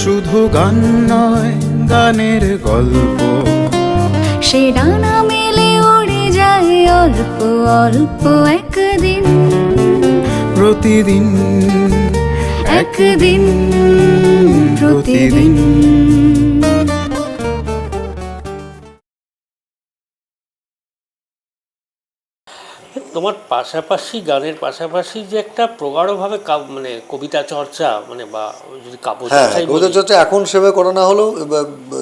শুধু গান নয়, গানের গল্প। সে ডানা মেলে উড়ে যায় অল্প অল্প একদিন, প্রতিদিন একদিন প্রতিদিন। তোমার পাশাপাশি গানের পাশাপাশি যে একটা প্রগাঢ়ভাবে মানে কবিতা চর্চা, মানে বা যদি কাব্য হ্যাঁ, চর্চাই কবিতা বলি, চর্চা এখন সেভাবে করা না হলেও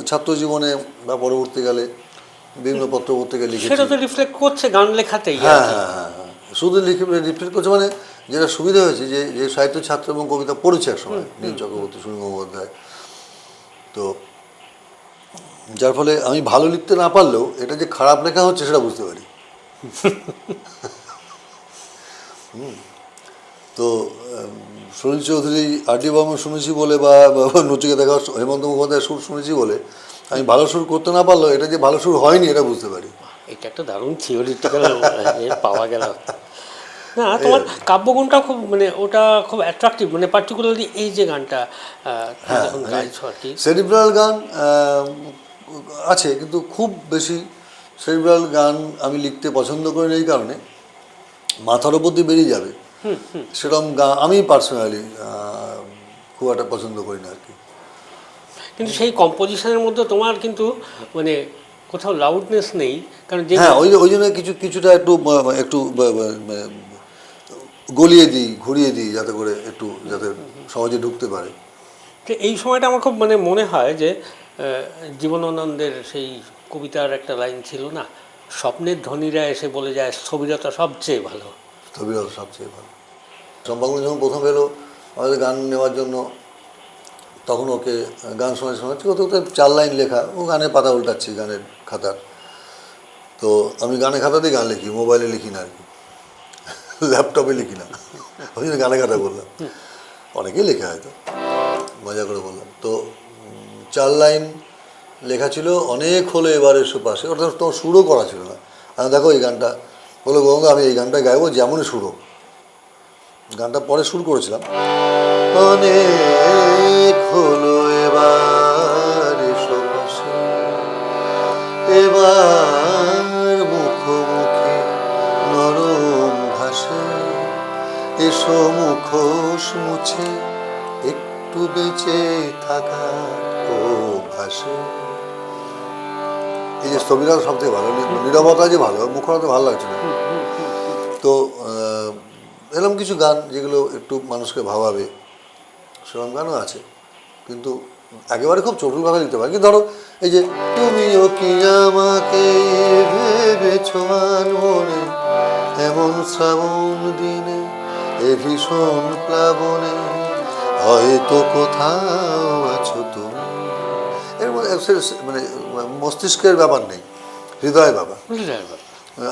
ছাত্র জীবনে বা পরবর্তীকালে বিভিন্ন পত্র পত্রিকা লিখেছি। সেটা তো রিফ্লেক্ট করছে গান লেখাতেই। হ্যাঁ হ্যাঁ হ্যাঁ হ্যাঁ, শুধু রিফ্লেক্ট করছে, মানে যেটা সুবিধা হয়েছে যে যে সাহিত্য ছাত্র এবং কবিতা পড়েছে একসময়, নীল চক্রবর্তী, সুনীল গঙ্গোপাধ্যায়, তো যার ফলে আমি ভালো লিখতে না পারলেও এটা যে খারাপ লেখা হচ্ছে সেটা বুঝতে পারি। তো সলিল চৌধুরী, আর.ডি. বর্মন শুনেছি বলে বা নচিকেতা দেখা হেমন্ত মুখোপাধ্যায়ের সুর শুনেছি বলে আমি ভালো সুর করতে না পারলেও এটা যে ভালো সুর হয়নি এটা বুঝতে পারি। এটা একটা দারুণ থিওরিটিক্যাল পাওয়া গেল। না, তোমার কাব্যগুণটা খুব, মানে ওটা খুব অ্যাট্রাকটিভ, মানে পার্টিকুলারলি এই যে গানটা যখন গাইছো আর কি। সেরিব্রাল গান আছে, কিন্তু খুব বেশি সেরিব্রাল গান আমি লিখতে পছন্দ করি না, এই কারণে মাথার ওপর দিয়ে বেরিয়ে যাবে সেরকম গান আমি পার্সোনালি খুব একটা পছন্দ করি না আর কি। কিন্তু সেই কম্পোজিশনের মধ্যে তোমার কিন্তু মানে কোথাও লাউডনেস নেই, কারণ যে হ্যাঁ, ওই জন্য কিছুটা একটু একটু গলিয়ে দিই, ঘুরিয়ে দিই, যাতে করে একটু যাতে সহজে ঢুকতে পারে। তো এই সময়টা আমার খুব মানে মনে হয় যে জীবনানন্দের সেই কবিতার একটা লাইন ছিল না, স্বপ্নের ধনীরা এসে বলে যায় স্থবিরতা সবচেয়ে ভালো। স্থবিরতা সবচেয়ে ভালো। চম্পাগুলো যখন প্রথম এলো আমাদের গান নেওয়ার জন্য, তখন ওকে গান শোনাচ্ছি, ও তো 4 লাইন লেখা, ও গানের পাতা উল্টাচ্ছি গানের খাতার। তো আমি গানের খাতাতেই গান লিখি, মোবাইলে লিখি না আর কি, ল্যাপটপে লিখি না, ওই জন্য গানের খাতা বললাম। অনেকেই লেখা হয়তো, মজা করে বললাম। তো 4 লাইন লেখা ছিল, অনেক হলো এবার এসো পাশে, ওটা তোমার সুরও করা ছিল না। আমি দেখো এই গানটা বলো গঙ্গা, আমি এই গানটা গাইবো যেমনই সুর হোক। গানটা পরে সুর করেছিলাম, অনেক হলো এবার এসো পাশে, এবার মুখোমুখি নরম ভাসে, এসো মুখোশ মুছে একটু বেঁচে থাকার ও ভাসে। এই যে স্থবিরতা সবথেকে ভালো, নীরবতা যে ভালো, মুখরতা ভালো লাগছে না। তো এরকম কিছু গান যেগুলো একটু মানুষকে ভাবাবে, সেরকম গানও আছে, কিন্তু একেবারে খুব চটুলভাবে লিখতে পারে। কিন্তু ধরো এই যে তুমিও কি আমাকে ভেবেছ মনে, এমন শ্রাবণ দিনে এ ভীষণ প্লাবনে, হয়তো কোথাও আছো তুমি, এর মধ্যে মানে মস্তিষ্কের ব্যাপার নেই, হৃদয়ের ব্যাপার,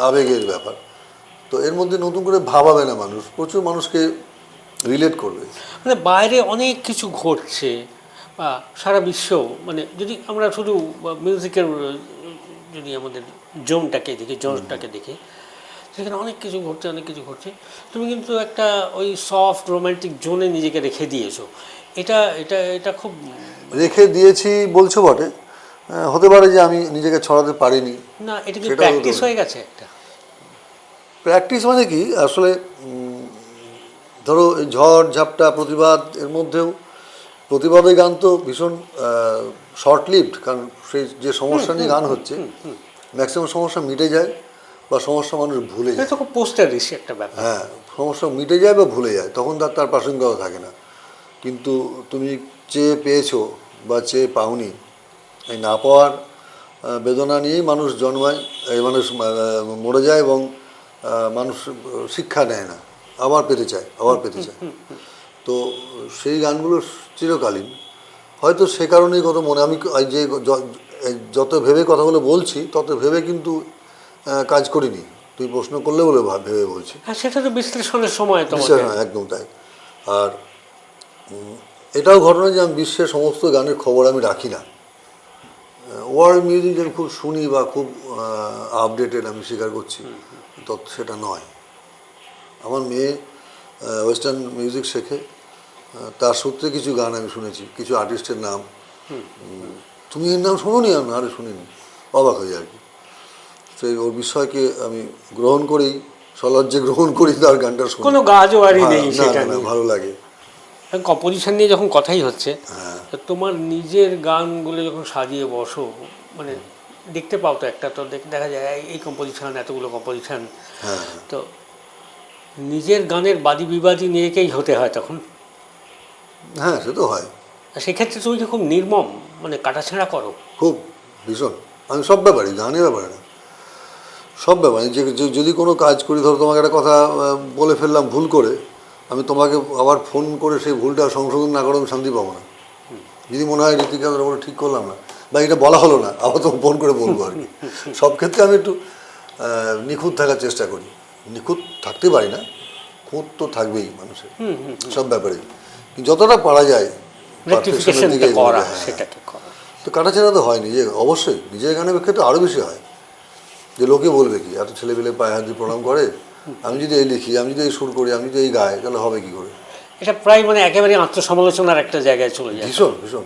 আবেগের ব্যাপার। তো এর মধ্যে নতুন করে ভাবাবে না মানুষ, প্রচুর মানুষকে রিলেট করবে। মানে বাইরে অনেক কিছু ঘটছে, বা সারা বিশ্ব, মানে যদি আমরা শুধু মিউজিকের যদি আমাদের জোনটাকে দেখি, সেখানে অনেক কিছু ঘটছে, অনেক কিছু ঘটছে। তুমি কিন্তু একটা ওই সফট রোম্যান্টিক জোনে নিজেকে রেখে দিয়েছো। এটা এটা এটা খুব রেখে দিয়েছি বলছো বটে, হতে পারে যে আমি নিজেকে ছড়াতে পারিনি। না, এটা কি প্র্যাকটিস হয়ে গেছে একটা? প্র্যাকটিস মানে কি আসলে, ধরো এই ঝড় ঝাপটা প্রতিবাদ, এর মধ্যেও প্রতিবাদের গান তো ভীষণ শর্ট লিভড, কারণ সেই যে সমস্যা নিয়ে গান হচ্ছে ম্যাক্সিমাম সমস্যা মিটে যায়, বা সমস্যা মানুষ ভুলে যায়। এটা খুব পোস্টারিশ একটা ব্যাপার। হ্যাঁ, সমস্যা মিটে যায় বা ভুলে যায়, তখন তার প্রাসঙ্গিকতা থাকে না। কিন্তু তুমি চেয়ে পেয়েছো বা চেয়ে পাওনি, এই না পাওয়ার বেদনা নিয়েই মানুষ জন্মায়, এই মানুষ মরে যায়, এবং মানুষ শিক্ষা নেয় না, আবার পেতে চায়, আবার পেতে চায়। তো সেই গানগুলো চিরকালীন, হয়তো সে কারণেই কত মনে, আমি যে যত ভেবে কথাগুলো বলছি তত ভেবে কিন্তু কাজ করিনি, তুই প্রশ্ন করলে বলে ভেবে বলছি। হ্যাঁ, সেটা তো বিশ্লেষণের সময় তো একদম তাই। আর এটাও ঘটনা যে আমি বিশ্বের সমস্ত গানের খবর আমি রাখি না। ওয়ার্ল্ড মিউজিক যেন খুব শুনি বা খুব আপডেটেড আমি স্বীকার করছি, সেটা নয়। আমার মেয়ে ওয়েস্টার্ন মিউজিক শেখে, তার সূত্রে কিছু গান আমি শুনেছি, কিছু আর্টিস্টের নাম। তুমি এর নাম শোনোনি? না, আরে শুনিনি, অবাক হয়ে আর কি। সেই ওর বিষয়কে আমি গ্রহণ করেই, সলজ্জে গ্রহণ করি তার গানটা শুনি। কোনো গাজোয়ারি নেই না, সেটা না, না, নিয়ে। ভালো লাগে। কম্পোজিশন নিয়ে যখন কথাই হচ্ছে, হ্যাঁ। তো তোমার নিজের গানগুলো যখন সাজিয়ে বসো, মানে দেখতে পাও তো একটা, তো দেখা যায় এই কম্পোজিশন, এতগুলো কম্পোজিশন, হ্যাঁ, তো নিজের গানের বাদি বিবাদী নিয়েকেই হতে হয় তখন। হ্যাঁ, সে তো হয়। আর সেক্ষেত্রে তুমি কি খুব নির্মম, মানে কাটাছেঁড়া করো? খুব, ভীষণ। আমি সব ব্যাপারই, গানের ব্যাপারে না, সব ব্যাপারে। যদি কোনো কাজ করি, ধরো তোমাকে একটা কথা বলে ফেললাম ভুল করে, আমি তোমাকে আবার ফোন করে সেই ভুলটা সংশোধন না করে আমি শান্তি পাবো না। যদি মনে হয় ঋতিকা ওটা ঠিক করলাম না, বা এটা বলা হলো না, আবার তোমাকে ফোন করে বলবো আর কি। সব ক্ষেত্রে আমি একটু নিখুঁত থাকার চেষ্টা করি। নিখুঁত থাকতে পারি না, খুঁত তো থাকবেই মানুষের সব ব্যাপারেই, কিন্তু যতটা পারা যায় perfection-এর দিকে এগোনো করা, যায়, হ্যাঁ। সেটাকে করা। তো কাটাছেঁড়া তো হয় নিজে, অবশ্যই নিজের গানের ক্ষেত্রে আরও বেশি হয়। যে লোকে বলবে কি, এত ছেলেপেলে পায়ে হাত দিয়ে প্রণাম করে, আমি যদি এই লিখি, আমি যদি এই সুর করি, আমি যদি এই গাই, তাহলে হবে কি করে? এটা প্রায় মানে একেবারে আত্মসমালোচনার একটা জায়গায় চলে যায়। ভীষণ ভীষণ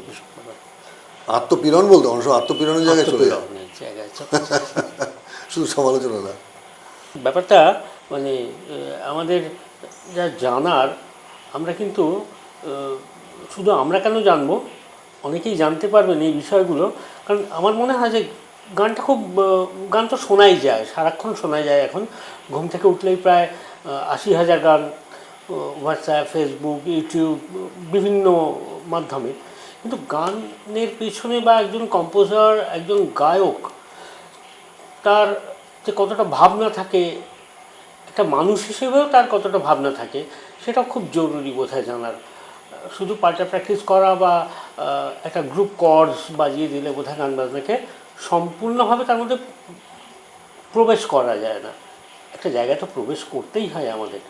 আত্মপীড়ন বলতে অনেক সময় আত্মপীড়নের জায়গায় চলে যায়, আত্মপীড়নের জায়গায় শুধু সমালোচনা না। ব্যাপারটা মানে আমাদের যা জানার, আমরা কিন্তু শুধু আমরা কেন জানবো, অনেকেই জানতে পারবেন এই বিষয়গুলো। কারণ আমার মনে হয় যে গানটা খুব, গান তো শোনাই যায়, সারাক্ষণ শোনা যায়। এখন ঘুম থেকে উঠলেই প্রায় 80,000 গান, হোয়াটসঅ্যাপ, ফেসবুক, ইউটিউব, বিভিন্ন মাধ্যমে। কিন্তু গানের পেছনে বা একজন কম্পোজার, একজন গায়ক, তার যে কতটা ভাবনা থাকে, একটা মানুষ হিসেবেও তার কতটা ভাবনা থাকে, সেটা খুব জরুরি বোধহয় জানার। শুধু পাল্টা প্র্যাকটিস করা বা একটা গ্রুপ কর্ডস বাজিয়ে দিলে বোধহয় গান বাজনাকে সম্পূর্ণভাবে তার মধ্যে প্রবেশ করা যায় না। একটা জায়গায় তো প্রবেশ করতেই হয় আমাদের,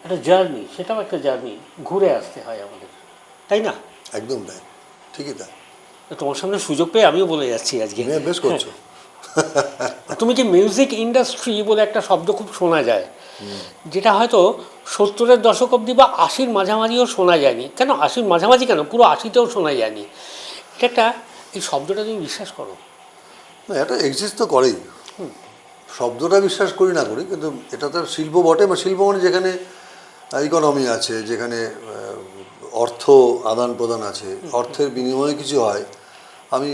একটা জার্নি, সেটাও একটা জার্নি, ঘুরে আসতে হয় আমাদের, তাই না? একদম তাই, ঠিকই তাই। তোমার সামনে সুযোগ পেয়ে আমিও বলে যাচ্ছি আজকে। বেশ করছো। তুমি যে মিউজিক ইন্ডাস্ট্রি বলে একটা শব্দ খুব শোনা যায়, যেটা হয়তো 70-এর দশক অবধি বা 80-র মাঝামাঝিও শোনা যায়নি। কেন 80-র মাঝামাঝি কেন, পুরো 80-তেও শোনা যায়নি। এটা একটা, এই শব্দটা তুমি বিশ্বাস করো? না, এটা এক্সিস্ট তো করেই, শব্দটা বিশ্বাস করি না করি, কিন্তু এটা তার শিল্প বটে। বা শিল্প মানে যেখানে ইকোনমি আছে, যেখানে অর্থ আদান প্রদান আছে, অর্থের বিনিময়ে কিছু হয়। আমি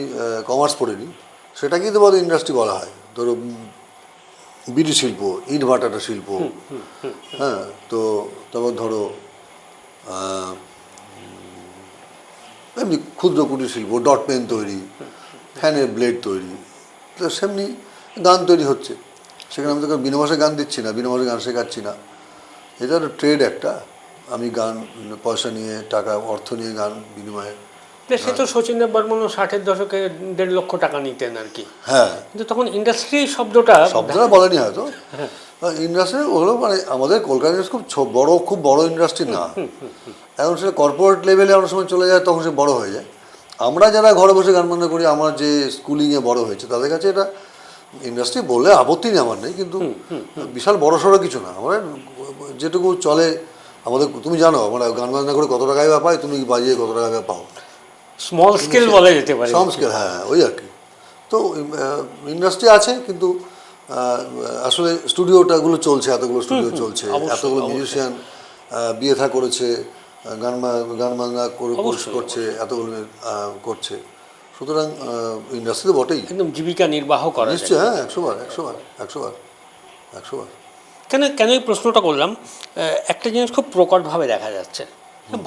কমার্স পড়িনি, সেটাকেই তো বড় ইন্ডাস্ট্রি বলা হয়। ধরো বিড়ি শিল্প, ইট ভাটাটা শিল্প, হ্যাঁ। তো তারপর ধরো এমনি ক্ষুদ্র কুটির শিল্প, ডট পেন তৈরি, ফ্যানের ব্লেড তৈরি, তো সেমনি গান তৈরি হচ্ছে। সেখানে আমি তো বিনা মাসে গান দিচ্ছি না, বিনা মাসে গান শেখাচ্ছি না। এটা একটা ট্রেড একটা। আমি গান পয়সা নিয়ে, টাকা অর্থ নিয়ে গান বিনিময়ে। সে তো শচীন বর্মনও 60-এর দশকে 1.5 লক্ষ টাকা নিতেন আর কি। হ্যাঁ, কিন্তু তখন ইন্ডাস্ট্রি শব্দটা বলেনি হয়তো। ইন্ডাস্ট্রি হলো মানে আমাদের কলকাতা খুব বড় ইন্ডাস্ট্রি না। এখন সেটা কর্পোরেট লেভেলে অনেক সময় চলে যায়, তখন সে বড় হয়ে যায়। আমরা যারা ঘরে বসে গান বাজনা করি, আমার যে স্কুলিংয়ে বড় হয়েছে, তাদের কাছে এটা ইন্ডাস্ট্রি বললে আপত্তি নেই আমার, নেই। কিন্তু বিশাল বড় সড়ো কিছু না। আমরা যেটুকু চলে আমাদের, তুমি জানো আমরা গান বাজনা করে কত টাকায় পাই, তুমি বাজিয়ে কত টাকা পাও। স্মল স্কেল বলা যেতে পারে। স্মল স্কেল, হ্যাঁ, ওই আর কি। তো ইন্ডাস্ট্রি আছে, কিন্তু আসলে স্টুডিওটাগুলো চলছে, এতগুলো স্টুডিও চলছে, এতগুলো মিউজিশিয়ান বিয়ে থা করেছে, গান বাজনা করছে, এতগুলো করছে। সুতরাং ইন্ডাস্ট্রি তো বটেই, একদম জীবিকা নির্বাহ করা নিশ্চয়ই। হ্যাঁ, 100 বার। কেন এই প্রশ্নটা করলাম, একটা জিনিস খুব প্রকটভাবে দেখা যাচ্ছে,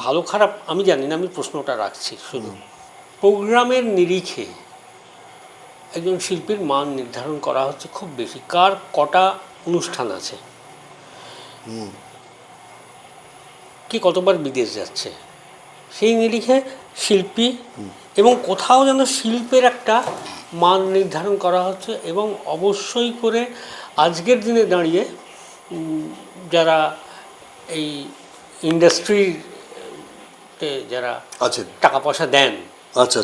ভালো খারাপ আমি জানি না, আমি প্রশ্নটা রাখছি শুধু। প্রোগ্রামের নিরিখে একজন শিল্পীর মান নির্ধারণ করা হচ্ছে খুব বেশি, কার কটা অনুষ্ঠান আছে, কি কতবার বিদেশ যাচ্ছে, সেই নিরিখে শিল্পী, এবং কোথাও যেন শিল্পের একটা মান নির্ধারণ করা হচ্ছে। এবং অবশ্যই করে আজকের দিনে দাঁড়িয়ে যারা এই ইন্ডাস্ট্রিতে যারা আছেন, টাকা পয়সা দেন, আচ্ছা,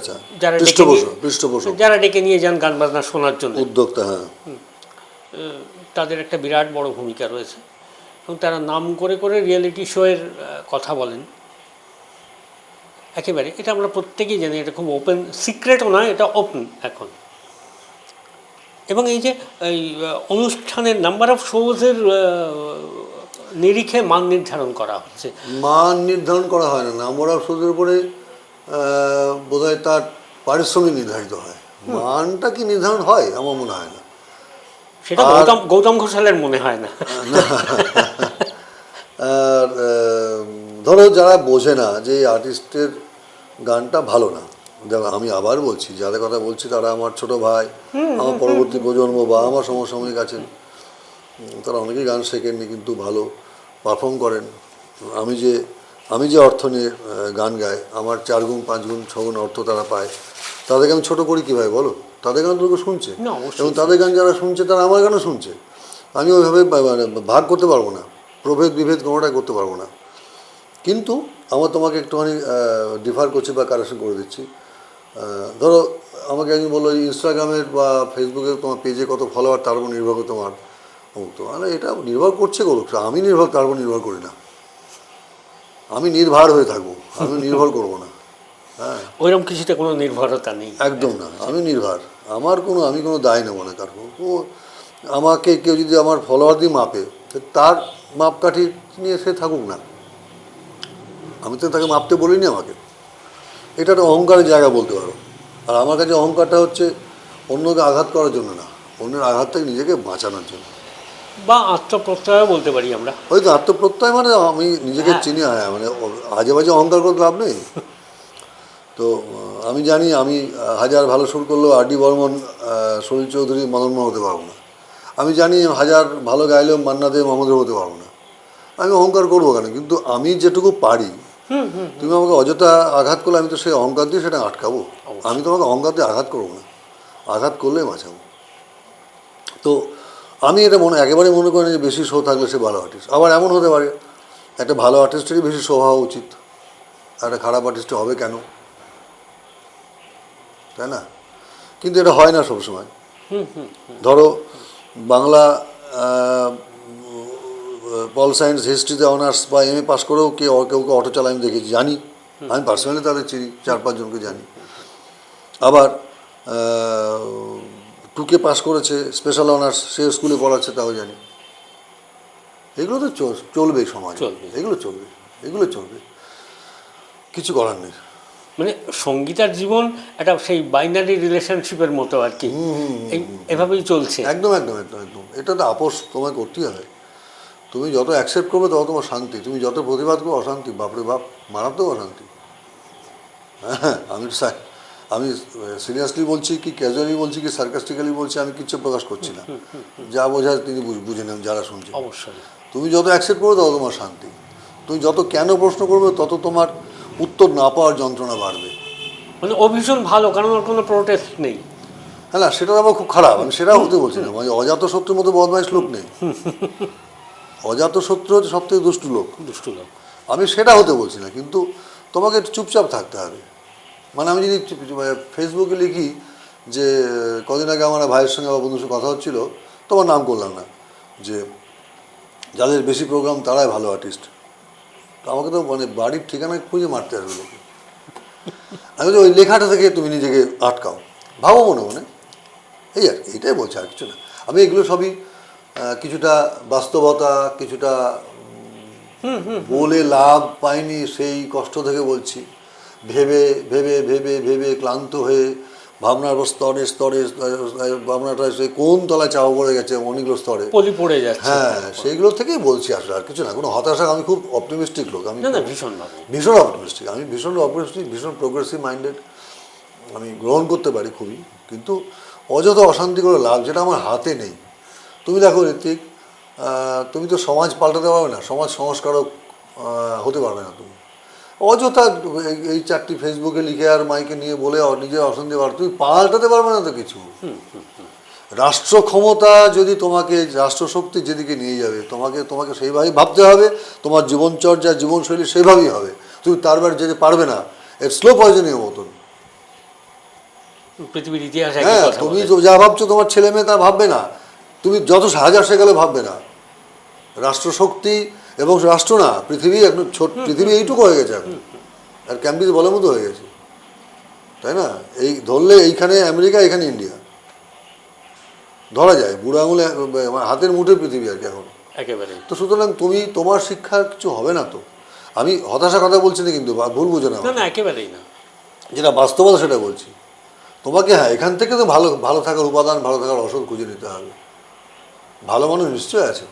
যারা ডেকে নিয়ে যান গান বাজনা শোনার জন্য, উদ্যোক্তা, হ্যাঁ, তাদের একটা বিরাট বড় ভূমিকা রয়েছে। এবং তারা নাম করে করে রিয়েলিটি শোয়ের কথা বলেন, একেবারে এটা আমরা প্রত্যেকেই জানি, এটা খুব ওপেন সিক্রেটও নয়, এটা ওপেন এখন। এবং এই যে এই অনুষ্ঠানের নাম্বার অফ শোজের নিরিখে মান নির্ধারণ করা হচ্ছে। মান নির্ধারণ করা হয় না, নাম্বার অফ শোজের উপরে বোধহয় তার পারিশ্রমিক নির্ধারিত হয়। মানটা কি নির্ধারণ হয় আমার মনে হয় না, সেটা গৌতম ঘোষালের মনে হয় না। আর ধরো যারা বোঝে না যে এই আর্টিস্টের গানটা ভালো না, দেখো আমি আবার বলছি, যাদের কথা বলছি তারা আমার ছোট ভাই, আমার পরবর্তী প্রজন্ম বা আমার সমসাময়িক আছেন, তারা অনেকেই গান শেখেননি কিন্তু ভালো পারফর্ম করেন। আমি যে অর্থ নিয়ে গান গাই, আমার 4 গুণ 5 গুণ 6 গুণ অর্থ তারা পায়, তাদেরকে আমি ছোটো করি কীভাবে বলো? তাদের গান তো শুনছে, এবং তাদের গান যারা শুনছে তারা আমার গানও শুনছে। আমি ওইভাবে ভাগ করতে পারবো না, প্রভেদ বিভেদ কোনোটাই করতে পারবো না। কিন্তু আমার তোমাকে একটুখানি ডিফার করছি বা কারেকশন করে দিচ্ছি। ধরো আমাকে একদিন বললো ইনস্টাগ্রামের বা ফেসবুকে তোমার পেজে কত ফলোয়ার তার উপর নির্ভর করে তোমার তো, মানে এটা নির্ভর করছে করুক, আমি তার উপর নির্ভর করি না, আমি নির্ভর হয়ে থাকবো, আমি নির্ভর করবো না। হ্যাঁ, ওইরকম কিছুতে কোনো নির্ভরতা নেই, একদম না, আমি নির্ভর, আমি কোনো দায় নেবো না কারো। ও আমাকে কেউ যদি আমার ফলোয়ার দিয়ে মাপে, তার মাপকাঠি নিয়ে সে থাকুক না, আমি তো তাকে মাপতে বলিনি আমাকে। এটা একটা অহংকারের জায়গা বলতে পারো। আর আমার কাছে অহংকারটা হচ্ছে অন্যকে আঘাত করার জন্য না, অন্যের আঘাত থেকে নিজেকে বাঁচানোর জন্য, বা আত্মপ্রত্যয় বলতে পারি আমরা। হয়তো আত্মপ্রত্যয়, মানে আমি নিজেকে চিনি, মানে আজে বাজে অহংকার করতে লাভ নেই। তো আমি জানি আমি হাজার ভালো সুর করলেও আর ডি বর্মন, সলিল চৌধুরী, মদন মোহন হতে পারবো না। আমি জানি হাজার ভালো গাইলেও মান্না দে, মোহাম্মদের হতে পারবো না। আমি অহংকার করবো কেন? কিন্তু আমি যেটুকু পারি, তুমি আমাকে অযথা আঘাত করলে আমি তো সেই অহংকার দিয়ে সেটা আটকাবো। আমি তোমাকে অহংকার দিয়ে আঘাত করবো না, আঘাত করলে বাঁচাবো। তো আমি এটা একেবারে মনে করি না যে বেশি শো থাকলে সে ভালো আর্টিস্ট। আবার এমন হতে পারে একটা ভালো আর্টিস্টেরই বেশি শো হওয়া উচিত, একটা খারাপ আর্টিস্টে হবে কেন, তাই না? কিন্তু এটা হয় না সবসময়। ধরো বাংলা পল সায়েন্স হিস্ট্রিতে অনার্স বা এমএ পাস করেও কেউ অটো চালায় আমি দেখেছি, জানি, আমি পার্সোনালি তাদের চিনি, 4-5 জনকে জানি। আবার 2K পাস করেছে, স্পেশাল অনার্স, সে স্কুলে পড়াচ্ছে, তাও জানি। এগুলো তো চলবেই সমাজ, এগুলো চলবে, কিছু করার নেই। মানে সঙ্গীতার জীবন একটা সেই বাইনারি রিলেশনশিপের মতো আর কি, এভাবেই চলছে। একদম। এটা তো আপোষ তোমায় করতেই হবে। তুমি যত অ্যাকসেপ্ট করবে তত তোমার শান্তি, তুমি যত প্রতিবাদ করবে অশান্তি, বাপরে বাপ, মারাত্মক অশান্তি। হ্যাঁ, আমি সিরিয়াসলি বলছি কি ক্যাজুয়ালি বলছি কি সার্কাস্টিক্যালি বলছি, আমি কিচ্ছু প্রকাশ করছি না, যা বোঝায় তিনি বুঝে নেন যারা শুনছে। অবশ্যই তুমি যত অ্যাকসেপ্ট করবে তত তোমার শান্তি, তুমি যত কেন প্রশ্ন করবে তত তোমার উত্তর না পাওয়ার যন্ত্রণা বাড়বে। মানে ও ভীষণ ভালো, কারণ ওর কোনো প্রোটেস্ট নেই। হ্যাঁ না, সেটা আমার খুব খারাপ, আমি সেটা হতে বলছি না। মানে অজাত শত্রুর মতো বদমাইশ লোক নেই, অজাত শত্রু হচ্ছে সব থেকে দুষ্টু লোক, আমি সেটা হতে বলছি না। কিন্তু তোমাকে চুপচাপ থাকতে হবে। মানে আমি যদি ফেসবুকে লিখি যে কদিন আগে আমার ভাইয়ের সঙ্গে বা বন্ধুর সঙ্গে কথা হচ্ছিল, তোমার নাম করলাম না, যে যাদের বেশি প্রোগ্রাম তারাই ভালো আর্টিস্ট, তো আমাকে তো মানে বাড়ির ঠিকানা খুঁজে মারতে আসবে লোকে। আমি বলছি ওই লেখাটা থেকে তুমি নিজেকে আটকাও, ভাবো মনে মনে, এই আর এইটাই বলছি, আর কিছু না। আমি এগুলো সবই কিছুটা বাস্তবতা, কিছুটা বলে লাভ পাইনি সেই কষ্ট থেকে বলছি। ভেবে ভেবে ভেবে ভেবে ক্লান্ত হয়ে ভাবনার স্তরে স্তরে ভাবনাটা সে কোন তলায় চাপা পড়ে গেছে, অনেকগুলো স্তরে পলি পড়ে যাচ্ছে। হ্যাঁ, সেইগুলো থেকেই বলছি আসলে, আর কিছু না। কোনো হতাশা, আমি খুব অপটিমিস্টিক লোক, আমি ভীষণ অপটিমিস্টিক, আমি ভীষণ প্রোগ্রেসিভ মাইন্ডেড, আমি গ্রহণ করতে পারি খুবই। কিন্তু অযথা অশান্তি করে লাভ, যেটা আমার হাতে নেই। তুমি দেখো ঋত্বিক, তুমি তো সমাজ পাল্টাতে পারবে না, সমাজ সংস্কারক হতে পারবে না তুমি। অযথা এই 4টি ফেসবুকে লিখে আর মাইকে নিয়ে বলে নিজের অশান্তি পারবে, তুমি পাল্টাতে পারবে না তো কিছু। রাষ্ট্র ক্ষমতা যদি তোমাকে, রাষ্ট্রশক্তি যেদিকে নিয়ে যাবে, তোমাকে সেইভাবেই ভাবতে হবে, তোমার জীবনচর্যা জীবনশৈলী সেইভাবেই হবে। তুমি তার বাইরে যেতে পারবে না, এর স্লো পয়জনের মতন। পৃথিবীর ইতিহাস, হ্যাঁ, তুমি যা ভাবছো তোমার ছেলে মেয়ে তা ভাববে না, তুমি যত হাজার শেখালে ভাববে না। রাষ্ট্রশক্তি এবং রাষ্ট্র না, পৃথিবী এখন পৃথিবী এইটুকু হয়ে গেছে এখন, আর ক্যাম্ব্রিজ বলের মতো হয়ে গেছে, তাই না? এই ধরলে এইখানে আমেরিকা, এখানে ইন্ডিয়া ধরা যায়, বুড়ো আঙুলে হাতের মুঠে পৃথিবী আর কি এখন। একেবারে। তো সুতরাং তোমার শিক্ষার কিছু হবে না তো। আমি হতাশা কথা বলছি না, কিন্তু ভুল বোঝো না, না না, একেবারেই না। যেটা বাস্তবতা সেটা বলছি তোমাকে। হ্যাঁ, এখান থেকে তো ভালো ভালো থাকার উপাদান, ভালো থাকার ওষুধ খুঁজে নিতে হবে। ভালো মানুষ নিশ্চয় আছে,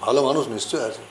ভালো মানুষ নিশ্চয় আছে।